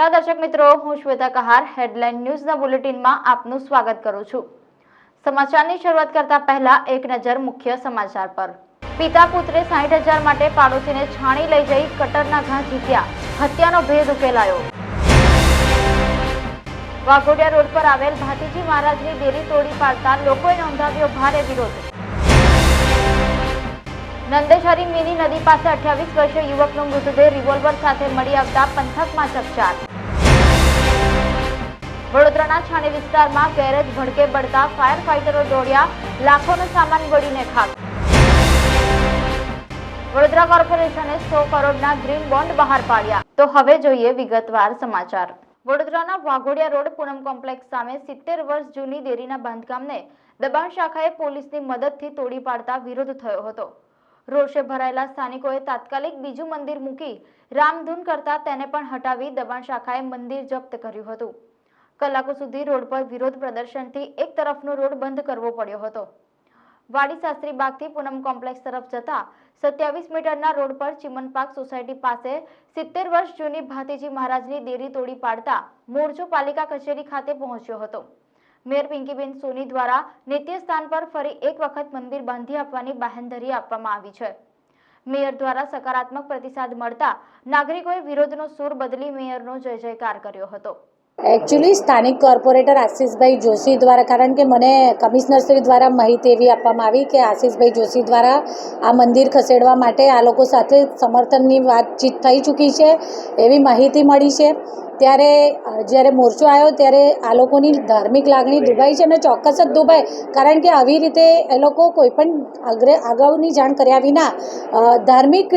નમસ્કાર દર્શક મિત્રો, હું શ્વેતા કહાર હેડલાઇન ન્યૂઝના બુલેટિનમાં આપનું સ્વાગત કરું છું। સમાચારની શરૂઆત કરતા પહેલા એક નજર મુખ્ય સમાચાર પર। પિતા પુત્રે 60,000 માટે પાડોશીને છાણી લઈ જઈ કટરના ઘા ઝીક્યા, હત્યાનો ભેદ ઉકેલાયો। વાઘોડિયા રોડ પર આવેલ ભાતીજી મહારાજની ડેરી તોડી પાડતા લોકોએ નોંધાવ્યો ભારે વિરોધ। નંદેશ્વરી મિની નદી પાસે 28 વર્ષીય યુવકનો મૃતદેહ રિવોલ્વર સાથે મળી આવતા પંથકમાં ચકચાર। વડોદરાના છાણી વિસ્તારમાં ગેરેજ ભડકે બળતા ફાયર ફાઈટરો દોડ્યા, લાખોનો સામાન બળીને ખાક। વડોદરા કોર્પોરેશને 100 કરોડના ગ્રીન બોન્ડ બહાર પાડ્યા। તો હવે જોઈએ વિગતવાર સમાચાર। વડોદરાના વાઘોડિયા રોડ પૂનમ કોમ્પ્લેક્સ સામે 70 વર્ષ જૂની ડેરીના બાંધકામને દબાણ શાખાએ પોલીસની મદદથી તોડી પાડતા વિરોધ થયો હતો। રોષે ભરાયેલા સ્થાનિકોએ તાત્કાલિક બીજું મંદિર મૂકી રામધૂન કરતા તેને પણ હટાવી દબાણ શાખાએ મંદિર જપ્ત કર્યું હતું। કલાકો સુધી રોડ પર વિરોધ પ્રદર્શનથી એક તરફનો રોડ બંધ કરવો પડ્યો હતો। વાડી શાસ્ત્રી બાગથી પૂનમ કોમ્પ્લેક્સ તરફ જતા 27 મીટરના રોડ પર ચિમનપાક સોસાયટી પાસે 70 વર્ષ જૂની ભાતીજી મહારાજની ડેરી તોડી પાડતા મોરચો પાલિકા કચેરી ખાતે પહોંચ્યો હતો। મેયર પિંકીબેન સોની દ્વારા નિત્ય સ્થાન પર ફરી એક વખત મંદિર બાંધી આપવાની બાહેંધરી આપવામાં આવી છે। મેયર દ્વારા સકારાત્મક પ્રતિસાદ મળતા નાગરિકોએ વિરોધનો સૂર બદલી મેયરનો જય જયકાર કર્યો હતો। एक्चुअली स्थानिक कॉर्पोरेटर आशीषभाई जोशी द्वारा, कारण के મને કમિશનરશ્રી દ્વારા માહિતી એવી આપવામાં આવી કે આશીષભાઈ જોશી દ્વારા આ મંદિર ખસેડવા માટે આ લોકો સાથે સમર્થનની વાતચીત થઈ ચૂકી છે એવી માહિતી મળી છે। ત્યારે જ્યારે મોરચો આવ્યો ત્યારે આ લોકોની ધાર્મિક લાગણી દુભાઈ છે અને ચોક્કસ જ દુભાય, કારણ કે આવી રીતે એ લોકો કોઈપણ અગાઉની જાણ કર્યા વિના ધાર્મિક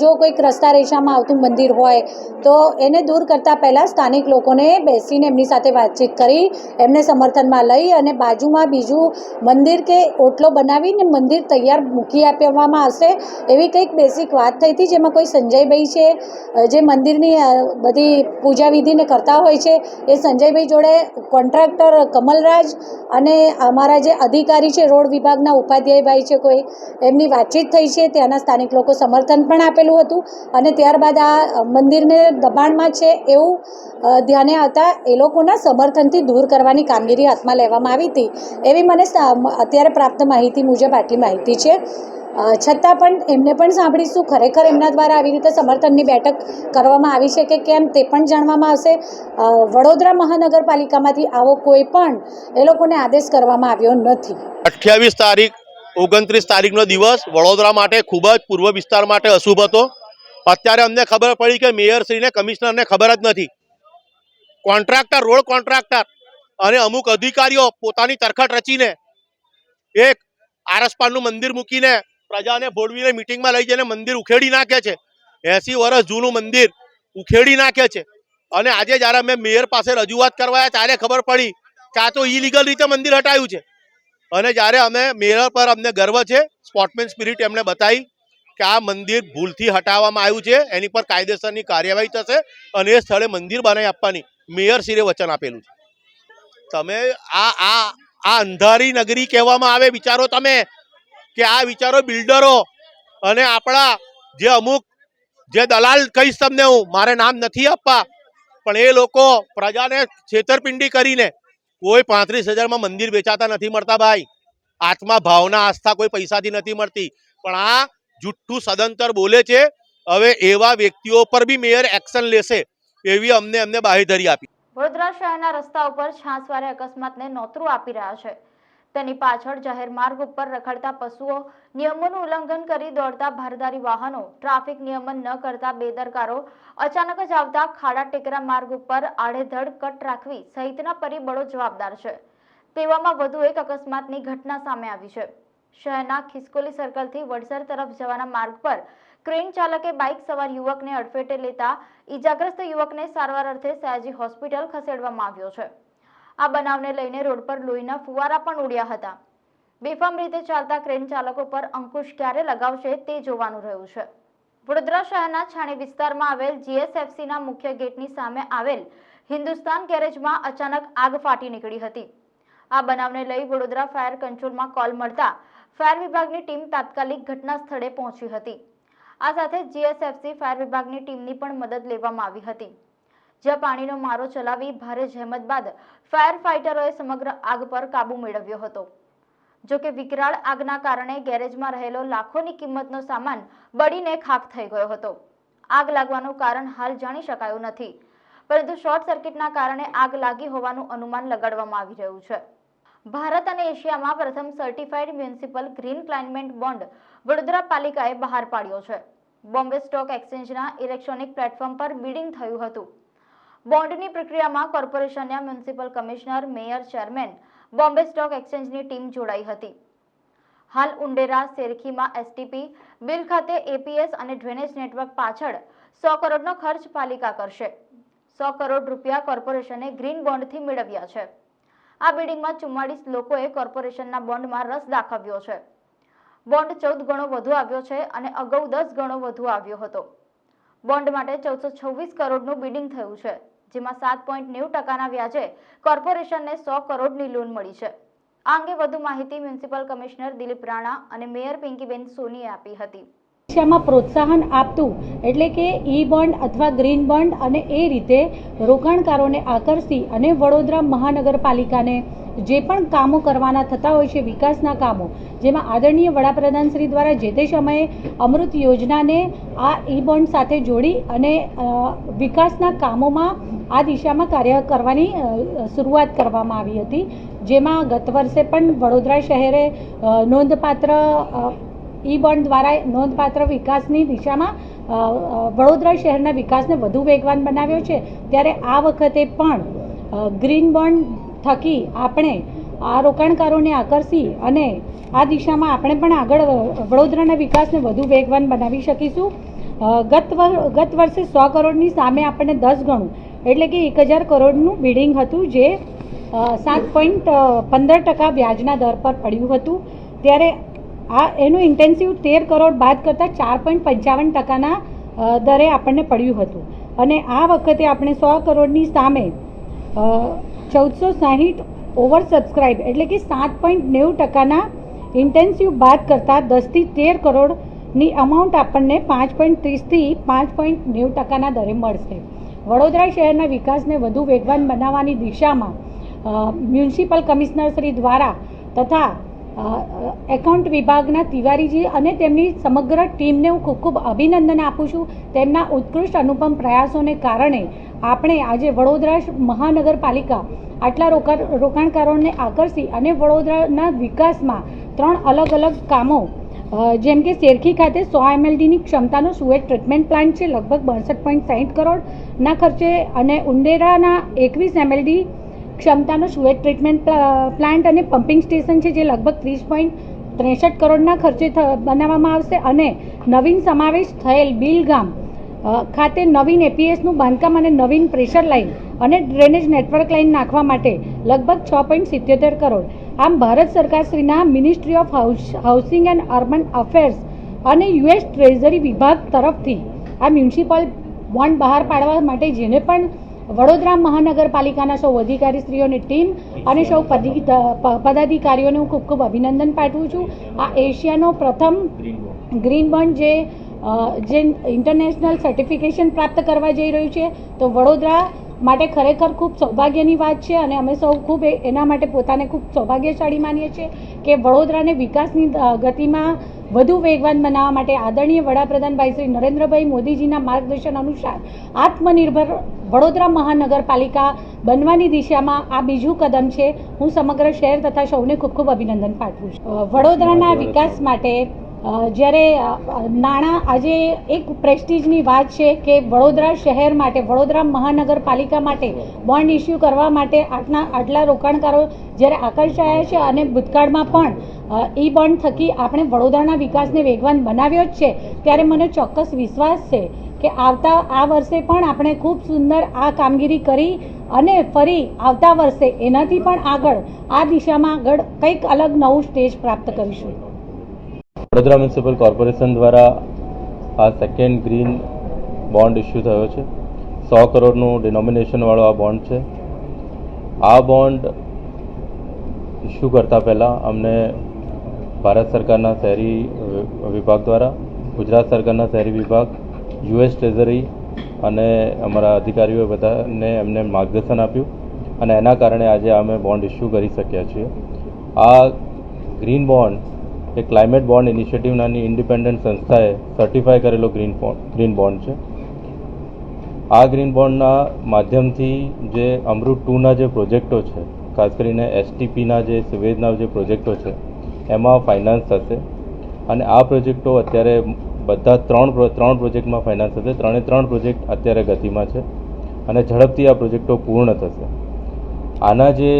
જો કોઈક રસ્તા રેશામાં આવતું મંદિર હોય તો એને દૂર કરતાં પહેલાં સ્થાનિક લોકોને બેસીને એમની સાથે વાતચીત કરી એમને સમર્થનમાં લઈ અને બાજુમાં બીજું મંદિર કે ઓટલો બનાવીને મંદિર તૈયાર મૂકી આપવામાં આવશે એવી કંઈક બેસિક વાત થઈ હતી, જેમાં કોઈ સંજયભાઈ છે જે મંદિરની બધી પૂજા વિધિને કરતા હોય છે એ સંજયભાઈ જોડે કોન્ટ્રાક્ટર કમલરાજ અને અમારા જે અધિકારી છે રોડ વિભાગના ઉપાધ્યાયભાઈ છે કોઈ, એમની વાતચીત થઈ છે। ત્યાંના સ્થાનિક લોકો સમર્થન પણ આપેલું હતું અને ત્યારબાદ આ મંદિરને દબાણમાં છે એવું ધ્યાને આવતા એ લોકોના સમર્થનથી દૂર કરવાની કામગીરી હાથમાં લેવામાં આવી હતી એવી મને અત્યારે પ્રાપ્ત માહિતી મુજબ આટલી માહિતી છે। છતાં પણ એમને પણ સાંભળીશું ખરેખર એમના દ્વારા આવી રીતે સમર્થનની બેઠક કરવામાં આવી છે કે કેમ તે પણ જાણવામાં આવશે। વડોદરા મહાનગરપાલિકામાંથી આવો કોઈ પણ એ લોકોને આદેશ કરવામાં આવ્યો નથી। 28 તારીખ 29 તારીખનો દિવસ વડોદરા માટે ખૂબ જ પૂર્વ વિસ્તાર માટે અશુભ હતો। અત્યારે અમને ખબર પડી કે મેયરશ્રીને કમિશનરને ખબર જ નથી। કોન્ટ્રાક્ટર રોડ કોન્ટ્રાક્ટર અને અમુક અધિકારીઓ પોતાની તરખટ રચીને એક આરસપારનું મંદિર મૂકીને પ્રજાને ભોળવીને મિટિંગમાં લઈ જઈને મંદિર ઉખેડી નાખે છે। 80 વર્ષ જૂનું મંદિર ઉખેડી નાખે છે અને આજે જ્યારે અમે મેયર પાસે રજૂઆત કરવા ત્યારે ખબર પડી કે આ તો ઇલીગલ રીતે મંદિર હટાવ્યું છે। અને જ્યારે અમે મેયર પર અમને ગર્વ છે, સ્પોર્ટમેન સ્પિરિટ એમને બતાવી કે આ મંદિર ભૂલથી હટાવવામાં આવ્યું છે, એની પર કાયદેસરની કાર્યવાહી થશે અને એ સ્થળે મંદિર બનાવી આપવાની મેયરશ્રીએ વચન આપેલું છે। તમે આ અંધારી નગરી કહેવામાં આવે વિચારો તમે કે આ વિચારો બિલ્ડરો અને આપણા જે અમુક જે દલાલ કહીશ તમને હું, મારે નામ નથી આપવા, પણ એ લોકો પ્રજાને છેતરપિંડી કરીને કોઈ 35,000માં મંદિર વેચાતા નથી મળતા ભાઈ। આત્મા ભાવના આસ્થા કોઈ પૈસાથી નથી મળતી, પણ આ જુઠ્ઠું સદંતર બોલે છે। હવે એવા વ્યક્તિઓ પર બી મેયર એક્શન લેશે એવી અમને બાહેધરી આપી। વડોદરા શહેરના રસ્તા ઉપર છાસવારે અકસ્માતને નોતરું આપી રહ્યા છે। તેની પાછળ જાહેર માર્ગ ઉપર રખડતા પશુઓ, નિયમોનું ઉલ્લંઘન કરી દોડતા ભારદારી વાહનો, ટ્રાફિક નિયમન ન કરતા બેદરકારો, અચાનક જ આવતા ખાડા ટેકરા માર્ગ ઉપર આડેધડ કટ રાખવી સહિતના પરિબળો જવાબદાર છે। તેવામાં વધુ એક અકસ્માતની ઘટના સામે આવી છે। શહેરના ખિસકોલી સર્કલથી વડસર તરફ જવાના માર્ગ પર ક્રેન ચાલકે બાઇક સવાર યુવકને અડફેટે લેતા ઈજાગ્રસ્ત યુવકને સારવાર અર્થે સયાજી હોસ્પિટલ ખસેડવામાં આવ્યો છે। આ બનાવને લઈને રોડ પર લોહીના ફુવારા પણ ઉડ્યા હતા। બેફામ રીતે ચાલતા ક્રેન ચાલકો પર અંકુશ ક્યારે લગાવશે તે જોવાનું રહ્યું છે। વડોદરા શહેરના છાણી વિસ્તારમાં આવેલ જીએસએફસીના મુખ્ય ગેટની સામે આવેલ હિન્દુસ્તાન ગેરેજમાં અચાનક આગ ફાટી નીકળી હતી। આ બનાવને લઈ વડોદરા ફાયર કંટ્રોલમાં કોલ મળતા ફાયર વિભાગની ટીમ તાત્કાલિક ઘટના સ્થળે પહોંચી હતી। આ સાથે જીએસએફસી ફાયર વિભાગની ટીમની પણ મદદ લેવામાં આવી હતી। જ્યાં પાણીનો મારો ચલાવી ભારે જહેમત બાદ ફાયર ફાઇટરોએ સમગ્ર આગ પર કાબુ મેળવ્યો હતો. જોકે વિકરાળ આગના કારણે ગેરેજમાં રહેલો લાખોની કિંમતનો સામાન બળીને ખાખ થઈ ગયો હતો. આગ લાગવાનું કારણ હાલ જાણી શકાયું નથી, પરંતુ શોર્ટ સર્કિટના કારણે આગ લાગી હોવાનું અનુમાન લગાડવામાં આવી રહ્યું છે. ભારત અને એશિયામાં પ્રથમ certified municipal green climate bond Vadodara પાલિકાએ બહાર પાડ્યો છે. બોમ્બે સ્ટોક એક્સચેન્જના ઇલેક્ટ્રોનિક પ્લેટફોર્મ પર બિડિંગ થયું હતું. બોન્ડની પ્રક્રિયામાં કોર્પોરેશનના municipal commissioner, mayor, chairman, Bombay stock એક્સચેન્જની ટીમ જોડાઈ હતી. હાલ ઉંડેરા, સેરખીમાં એસટીપી, બિલ ખાતે એપીએસ અને ડ્રેનેજ નેટવર્ક પાછળ 100 કરોડનો ખર્ચ પાલિકા કરશે. 100 કરોડ રૂપિયા કોર્પોરેશને ગ્રીન બોન્ડથી મેળવ્યા છે. આ બિલ્ડિંગમાં 44 લોકોએ કોર્પોરેશનના બોન્ડમાં રસ દાખવ્યો છે. બોન્ડ 14 ગણો વધુ આવ્યો છે અને અગાઉ 10 ગણો વધુ આવ્યો હતો. બોન્ડ માટે 1426 કરોડનું બિડિંગ થયું છે, જેમાં 7.90% વ્યાજે કોર્પોરેશનને 100 કરોડની લોન મળી છે. આ અંગે વધુ માહિતી મ્યુનિસિપલ કમિશનર દિલીપ રાણા અને મેયર પિંકીબેન સોનીએ આપી હતી. શિક્ષામાં પ્રોત્સાહન આપતું એટલે કે ઈ બોન્ડ અથવા ગ્રીન બોન્ડ, અને એ રીતે રોકાણકારોને આકર્ષી અને વડોદરા મહાનગરપાલિકાને જે પણ કામો કરવાના થતા હોય છે, વિકાસના કામો, જેમાં આદરણીય વડાપ્રધાન શ્રી દ્વારા જે તે સમયે અમૃત યોજનાને આ ઈ બોન્ડ સાથે જોડી અને વિકાસના કામોમાં આ દિશામાં કાર્ય કરવાની શરૂઆત કરવામાં આવી હતી. જેમાં ગત વર્ષે પણ વડોદરા શહેરે નોંધપાત્ર ઈ બોન્ડ દ્વારા નોંધપાત્ર વિકાસની દિશામાં વડોદરા શહેરના વિકાસને વધુ વેગવાન બનાવ્યો છે. ત્યારે આ વખતે પણ ગ્રીન બોન્ડ થકી આપણે આ રોકાણકારોને આકર્ષી અને આ દિશામાં આપણે પણ આગળ વડોદરાના વિકાસને વધુ વેગવાન બનાવી શકીશું. ગત વર્ષે 100 કરોડની સામે આપણને 10 ગણું એટલે કે 1000 કરોડનું બિડિંગ હતું, જે 7.15% વ્યાજના દર પર પડ્યું હતું. ત્યારે આ એનું ઇન્ટેન્સિવ 13 કરોડ બાદ કરતાં 4.55%ના દરે આપણને પડ્યું હતું. અને આ વખતે આપણે 100 કરોડની સામે 1460 ઓવર સબસ્ક્રાઇબ એટલે કે 7.90%ના ઇન્ટેન્સિવ બાદ કરતાં 10 થી 13 કરોડની અમાઉન્ટ આપણને 5.30 થી 5.90%ના દરે મળશે. વડોદરા શહેરના વિકાસને વધુ વેગવાન બનાવવાની દિશામાં મ્યુનિસિપલ કમિશનર શ્રી દ્વારા તથા એકાઉન્ટ વિભાગના તિવારીજી અને તેમની સમગ્ર ટીમને હું ખૂબ ખૂબ અભિનંદન આપું છું. તેમના ઉત્કૃષ્ટ અનુપમ પ્રયાસોને કારણે આપણે આજે વડોદરા મહાનગરપાલિકા આટલા રોકાણકારોને આકર્ષી અને વડોદરાના વિકાસમાં 3 અલગ અલગ કામો, જેમ કે સેરખી ખાતે 100 MLDની ક્ષમતાનો સુએજ ટ્રીટમેન્ટ પ્લાન્ટ છે લગભગ 62.60 કરોડના ખર્ચે, અને ઉંડેરાના 21 MLD ક્ષમતાનો સુએજ ટ્રીટમેન્ટ પ્લાન્ટ અને પમ્પિંગ સ્ટેશન છે, જે લગભગ 30.63 કરોડના ખર્ચે બનાવવામાં આવશે. અને નવીન સમાવેશ થયેલ બિલગામ ખાતે નવીન એપીએસનું બાંધકામ અને નવીન પ્રેશર લાઇન અને ડ્રેનેજ નેટવર્ક લાઇન નાખવા માટે લગભગ 6.77 કરોડ. આમ ભારત સરકારશ્રીના ministry of housing and urban affairs અને US ટ્રેઝરી વિભાગ તરફથી આ મ્યુનિસિપલ બોન્ડ બહાર પાડવા માટે જેને પણ વડોદરા મહાનગરપાલિકાના સૌ અધિકારીશ્રીઓની ટીમ અને સૌ પદાધિકારીઓને હું ખૂબ ખૂબ અભિનંદન પાઠવું છું. આ એશિયાનો પ્રથમ ગ્રીન બોન્ડ જે ઇન્ટરનેશનલ સર્ટિફિકેશન પ્રાપ્ત કરવા જઈ રહ્યું છે, તો વડોદરા માટે ખરેખર ખૂબ સૌભાગ્યની વાત છે. અને અમે સૌ ખૂબ એના માટે પોતાને ખૂબ સૌભાગ્યશાળી માનીએ છીએ કે વડોદરાને વિકાસની ગતિમાં વધુ વેગવાન બનાવવા માટે આદરણીય વડાપ્રધાન ભાઈ શ્રી નરેન્દ્રભાઈ મોદીજીના માર્ગદર્શન અનુસાર આત્મનિર્ભર વડોદરા મહાનગરપાલિકા બનવાની દિશામાં આ બીજું કદમ છે. હું સમગ્ર શહેર તથા સૌને ખૂબ ખૂબ અભિનંદન પાઠવું છું. વડોદરાના વિકાસ માટે જ્યારે નાણાં આજે એક પ્રેસ્ટીજની વાત છે કે વડોદરા શહેર માટે, વડોદરા મહાનગરપાલિકા માટે બોન્ડ ઇસ્યુ કરવા માટે આટલા રોકાણકારો જ્યારે આકર્ષાયા છે અને ભૂતકાળમાં પણ ઈ બોન્ડ થકી આપણે વડોદરાના વિકાસને વેગવાન બનાવ્યો જ છે, ત્યારે મને ચોક્કસ વિશ્વાસ છે કે આ વર્ષે પણ આપણે ખૂબ સુંદર આ કામગીરી કરી અને ફરી આવતા વર્ષે એનાથી પણ આગળ આ દિશામાં આગળ કંઈક અલગ નવું સ્ટેજ પ્રાપ્ત કરીશું. વડોદરા મ્યુનિસિપલ કોર્પોરેશન દ્વારા આ સેકન્ડ ગ્રીન બોન્ડ ઇસ્યુ થયો છે. 100 કરોડનું ડિનોમિનેશનવાળો આ બોન્ડ છે. આ બોન્ડ ઇસ્યુ કરતાં પહેલાં અમને ભારત સરકારના શહેરી વિભાગ દ્વારા, ગુજરાત સરકારના શહેરી વિભાગ, US ટ્રેઝરી અને અમારા અધિકારીઓ બધાને એમને માર્ગદર્શન આપ્યું અને એના કારણે આજે અમે બોન્ડ ઇસ્યુ કરી શક્યા છીએ. આ ગ્રીન બોન્ડ એ ક્લાઇમેટ બોન્ડ ઇનિશિયેટિવ નાની ઇન્ડિપેન્ડન્ટ સંસ્થાએ સર્ટિફાય કરેલો ગ્રીન બોન્ડ છે. આ ગ્રીન બોન્ડના માધ્યમથી જે અમૃત 2ના જે પ્રોજેક્ટો છે, ખાસ કરીને એસટીપીના જે સુવેજના જે પ્રોજેક્ટો છે એમાં ફાઇનાન્સ થશે અને આ પ્રોજેક્ટો અત્યારે બધા ત્રણ પ્રોજેક્ટમાં ફાઇનાન્સ થશે. ત્રણ પ્રોજેક્ટ અત્યારે ગતિમાં છે અને ઝડપથી આ પ્રોજેક્ટો પૂર્ણ થશે. આના જે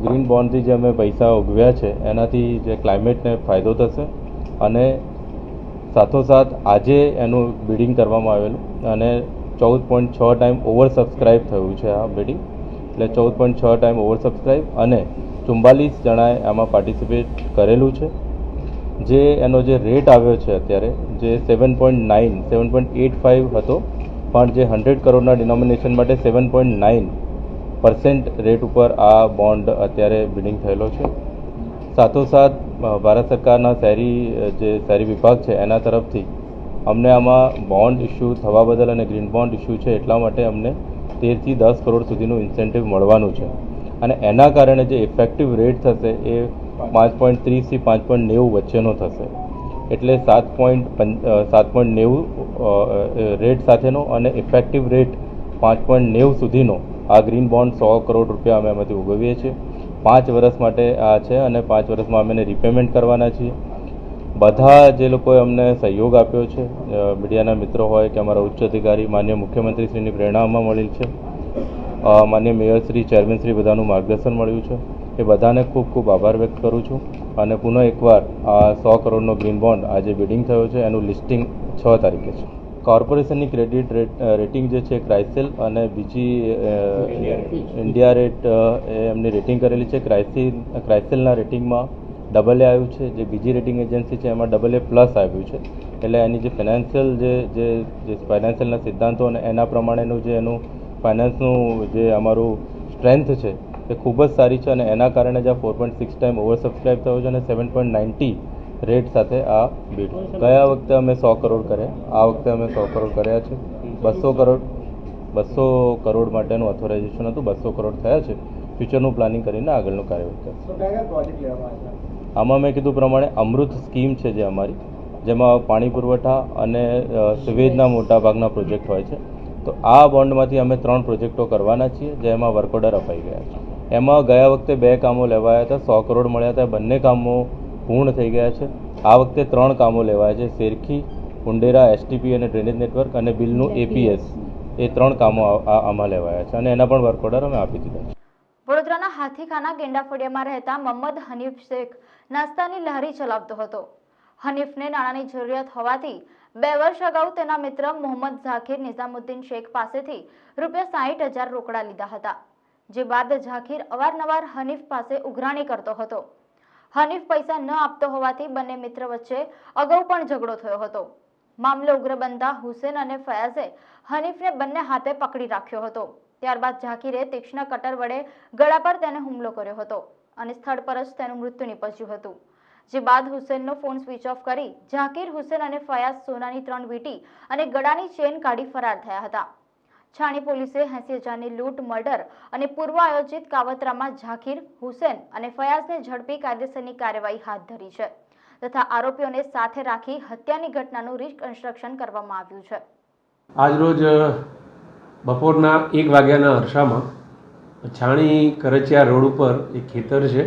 ગ્રીન બોન્ડથી જે અમે પૈસા ઉગવ્યા છે એનાથી જે ક્લાઇમેટને ફાયદો થશે અને સાથોસાથ આજે એનું બિડિંગ કરવામાં આવેલું અને 14.6 ટાઈમ ઓવર સબસ્ક્રાઇબ થયું છે આ બિડિંગ. એટલે 14.6 ટાઈમ ઓવર સબસ્ક્રાઇબ અને 44 જણાએ આમાં પાર્ટિસિપેટ કરેલું છે. જે એનો જે રેટ આવ્યો છે અત્યારે જે 7.85 હતો, પણ જે 100 કરોડના ડિનોમિનેશન માટે 7.9% રેટ ઉપર આ બોન્ડ અત્યારે બિડિંગ થયેલો છે. સાથોસાથ ભારત સરકારના શહેરી વિભાગ છે એના તરફથી અમને આમાં બોન્ડ ઇસ્યુ થવા બદલ અને ગ્રીન બોન્ડ ઇસ્યુ છે એટલા માટે અમને 13 થી 10 કરોડ સુધીનું ઇન્સેન્ટિવ મળવાનું છે અને એના કારણે જે ઇફેક્ટિવ રેટ થશે એ 5.30 થી 5.90 વચ્ચેનો થશે. એટલે 7.90 રેટ સાથેનો અને ઇફેક્ટિવ રેટ 5.90 સુધીનો આ ગ્રીન બોન્ડ 100 કરોડ રૂપિયા અમે એમાંથી ઉગવીએ છીએ. 5 વર્ષ માટે આ છે અને 5 વર્ષમાં અમે એને રિપેમેન્ટ કરવાના છીએ. બધા જે લોકોએ અમને સહયોગ આપ્યો છે, મીડિયાના મિત્રો હોય કે અમારા ઉચ્ચ અધિકારી, માન્ય મુખ્યમંત્રીશ્રીની પ્રેરણા અમાં મળી છે, માન્ય મેયરશ્રી, ચેરમેનશ્રી, બધાનું માર્ગદર્શન મળ્યું છે. એ બધાને ખૂબ ખૂબ આભાર વ્યક્ત કરું છું અને પુનઃ એકવાર આ 100 કરોડનો ગ્રીન બોન્ડ આજે બિડિંગ થયો છે એનું લિસ્ટિંગ 6 તારીખે છે. કોર્પોરેશનની ક્રેડિટ રેટિંગ જે છે ક્રાઇસિલ અને બીજી ઇન્ડિયા રેટ એ એમની રેટિંગ કરેલી છે. ક્રાઇસિલના રેટિંગમાં AA આવ્યું છે, જે બીજી રેટિંગ એજન્સી છે એમાં AA+ આવ્યું છે. એટલે એની જે ફાઇનાન્શિયલના સિદ્ધાંતો અને એના પ્રમાણેનું જે એનું ફાઇનાન્સનું જે અમારું સ્ટ્રેન્થ છે એ ખૂબ જ સારી છે અને એના કારણે જ આ 4.6 ટાઈમ ઓવર સબસ્ક્રાઇબ થયો છે અને 7.90 રેટ સાથે આ બીડ. ગયા વખતે અમે 100 કરોડ કર્યા, આ વખતે અમે 100 કરોડ કર્યા છે. 200 કરોડ માટેનું ઓથોરાઇઝેશન હતું, 200 કરોડ થયા છે. ફ્યુચરનું પ્લાનિંગ કરીને આગળનું કાર્યવાહી કરશે. આમાં મેં કીધું પ્રમાણે અમૃત સ્કીમ છે જે અમારી, જેમાં પાણી પુરવઠા અને સુવેજના મોટા ભાગના પ્રોજેક્ટ હોય છે. તો આ બોન્ડમાંથી અમે 3 પ્રોજેક્ટો કરવાના છીએ જેમાં વર્ક ઓર્ડર અપાઈ ગયા છે. એમાં ગયા વખતે 2 કામો લેવાયા હતા, 100 કરોડ મળ્યા હતા, બંને કામો પૂર્ણ થઈ ગયા છે. આ વખતે 3 કામો લેવાયા છે, શેરખી, ઉંડેરા એસટીપી અને ડ્રેનેજ નેટવર્ક અને બિલનું APS. એ 3 કામો આમાં લેવાયા છે અને એના પણ વર્ક ઓર્ડર અમે આપી દીધા છે. વડોદરાના હાથીખાના ગેંડાફળિયામાં રહેતા મોહમ્મદ હનીફ શેખ નાસ્તાની લારી ચલાવતો હતો. હનીફને નાણાંની જરૂરિયાત હોવાથી 2 વર્ષ અગાઉ તેના મિત્ર મોહમ્મદ ઝાકીર નિઝામુદ્દીન શેખ પાસેથી ₹60,000 રોકડા લીધા હતા. જે બાદ ઝાકીર અવારનવાર હનીફ પાસે ઉઘરાણી કરતો હતો. હનીફ પૈસા ન આપતો હોવાથી બંને મિત્ર વચ્ચે અગાઉ પણ ઝઘડો થયો હતો. મામલો ઉગ્ર બનતા હુસેન અને ફયાઝે હનીફને બંને હાથે પકડી રાખ્યો હતો. ત્યારબાદ ઝાકીરે તીક્ષ્ણ કટર વડે ગળા પર તેને હુમલો કર્યો હતો અને સ્થળ પર જ તેનું મૃત્યુ નીપજ્યું હતું. જે બાદ હુસેનનો ફોન સ્વિચ ઓફ કરી ઝાકીર, હુસેન અને ફયાઝ સોનાની 3 વીંટી અને ગળાની ચેન કાઢી ફરાર થયા હતા. છાણી પોલીસે 80,000ની લૂંટ, મર્ડર અને પૂર્વ આયોજિત કાવતરામાં ઝાકીર, હુસેન અને ફયાઝને ઝડપી કાયદેસરની કાર્યવાહી હાથ ધરી છે તથા આરોપીઓને સાથે રાખી હત્યાની ઘટનાનું રિકન્સ્ટ્રક્શન કરવામાં આવ્યું છે. આજરોજ બપોરના 1 વાગ્યાના અરસામાં છાણી કરચિયા રોડ ઉપર એક ખેતર છે